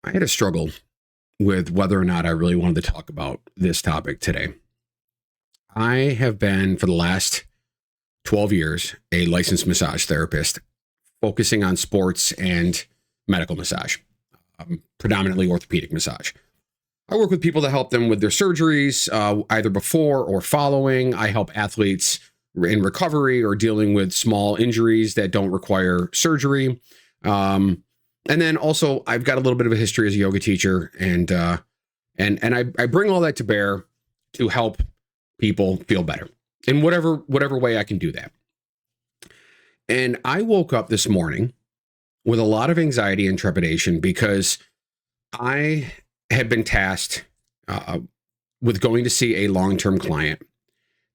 I had a struggle with whether or not I really wanted to talk about this topic today. I have been, for the last 12 years, a licensed massage therapist, focusing on sports and medical massage, predominantly orthopedic massage. I work with people to help them with their surgeries, either before or following. I help athletes in recovery or dealing with small injuries that don't require surgery. And then also, I've got a little bit of a history as a yoga teacher, and I bring all that to bear to help people feel better in whatever way I can do that. And I woke up this morning with a lot of anxiety and trepidation because I had been tasked with going to see a long-term client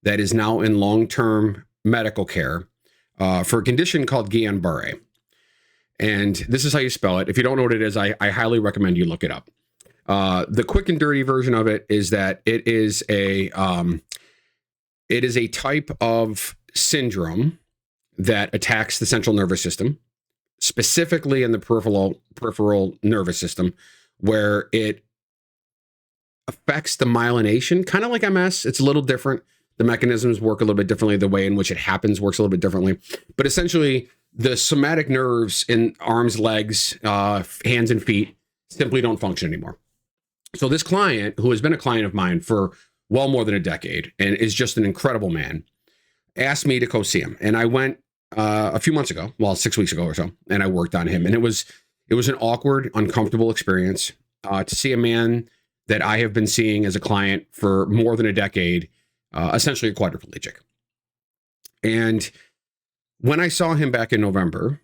that is now in long-term medical care for a condition called Guillain-Barre. And this is how you spell it. If you don't know what it is, I highly recommend you look it up. The quick and dirty version of it is that it is a type of syndrome that attacks the central nervous system, specifically in the peripheral nervous system, where it affects the myelination, kind of like MS. It's a little different. The mechanisms work a little bit differently. The way in which it happens works a little bit differently. But essentially, the somatic nerves in arms, legs, hands, and feet simply don't function anymore. So this client, who has been a client of mine for well more than a decade and is just an incredible man, asked me to go see him. And I went a few months ago, 6 weeks ago or so, and I worked on him. And it was an awkward, uncomfortable experience to see a man that I have been seeing as a client for more than a decade, essentially a quadriplegic. And when I saw him back in November,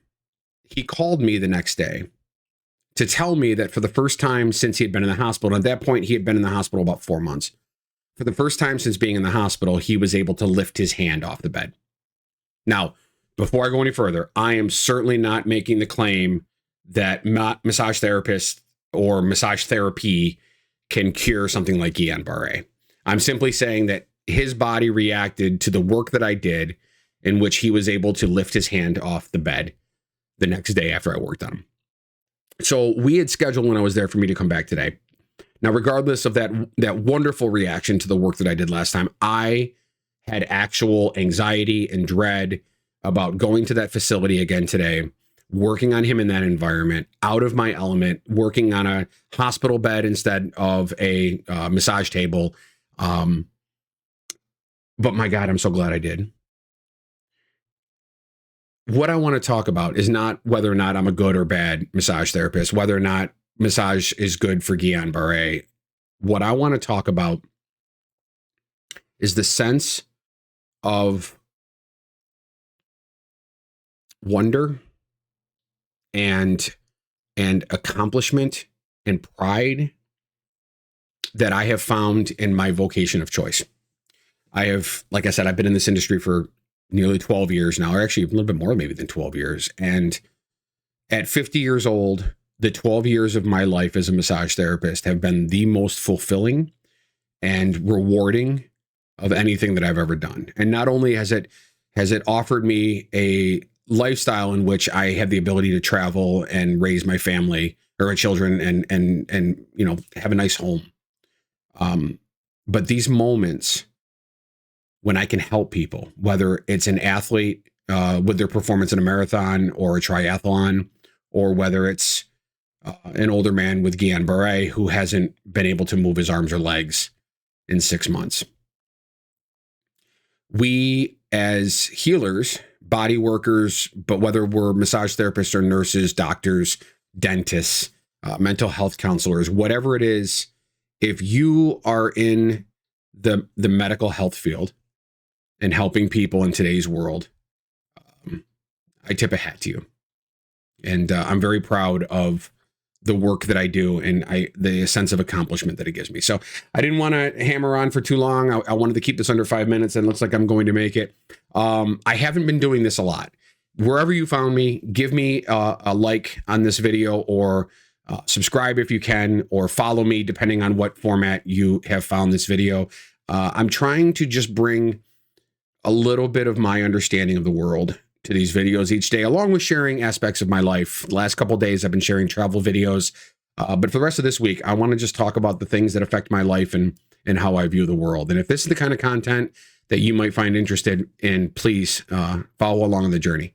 he called me the next day to tell me that for the first time since he had been in the hospital, and at that point he had been in the hospital about 4 months, for the first time since being in the hospital, he was able to lift his hand off the bed. Now, before I go any further, I am certainly not making the claim that massage therapists or massage therapy can cure something like Guillain-Barre. I'm simply saying that his body reacted to the work that I did, in which he was able to lift his hand off the bed the next day after I worked on him. So we had scheduled when I was there for me to come back today. Now, regardless of that wonderful reaction to the work that I did last time, I had actual anxiety and dread about going to that facility again today, working on him in that environment, out of my element, working on a hospital bed instead of a massage table. But my God, I'm so glad I did. What I want to talk about is not whether or not I'm a good or bad massage therapist, whether or not massage is good for Guillain-Barre. What I want to talk about is the sense of wonder and accomplishment and pride that I have found in my vocation of choice. I have, like I said, I've been in this industry for nearly 12 years now, or actually a little bit more maybe than 12 years. And at 50 years old, the 12 years of my life as a massage therapist have been the most fulfilling and rewarding of anything that I've ever done. And not only has it offered me a lifestyle in which I have the ability to travel and raise my family or my children and you know, have a nice home. But these moments when I can help people, whether it's an athlete with their performance in a marathon or a triathlon, or whether it's an older man with Guillain-Barre who hasn't been able to move his arms or legs in 6 months. We, as healers, body workers, but whether we're massage therapists or nurses, doctors, dentists, mental health counselors, whatever it is, if you are in the medical health field and helping people in today's world, I tip a hat to you. And I'm very proud of the work that I do and the sense of accomplishment that it gives me. So I didn't want to hammer on for too long. I wanted to keep this under 5 minutes, and it looks like I'm going to make it. I haven't been doing this a lot. Wherever you found me, give me a like on this video, or subscribe if you can, or follow me depending on what format you have found this video. I'm trying to just bring a little bit of my understanding of the world to these videos each day, along with sharing aspects of my life. The last couple of days, I've been sharing travel videos. But for the rest of this week, I want to just talk about the things that affect my life and how I view the world. And if this is the kind of content that you might find interested in, please follow along on the journey.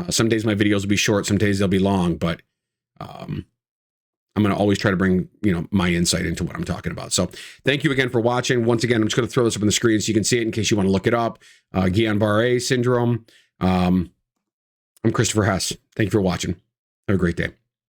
Some days my videos will be short, some days they'll be long, but I'm going to always try to bring, my insight into what I'm talking about. So thank you again for watching. Once again, I'm just going to throw this up on the screen so you can see it in case you want to look it up. Guillain-Barre Syndrome. I'm Christopher Hess. Thank you for watching. Have a great day.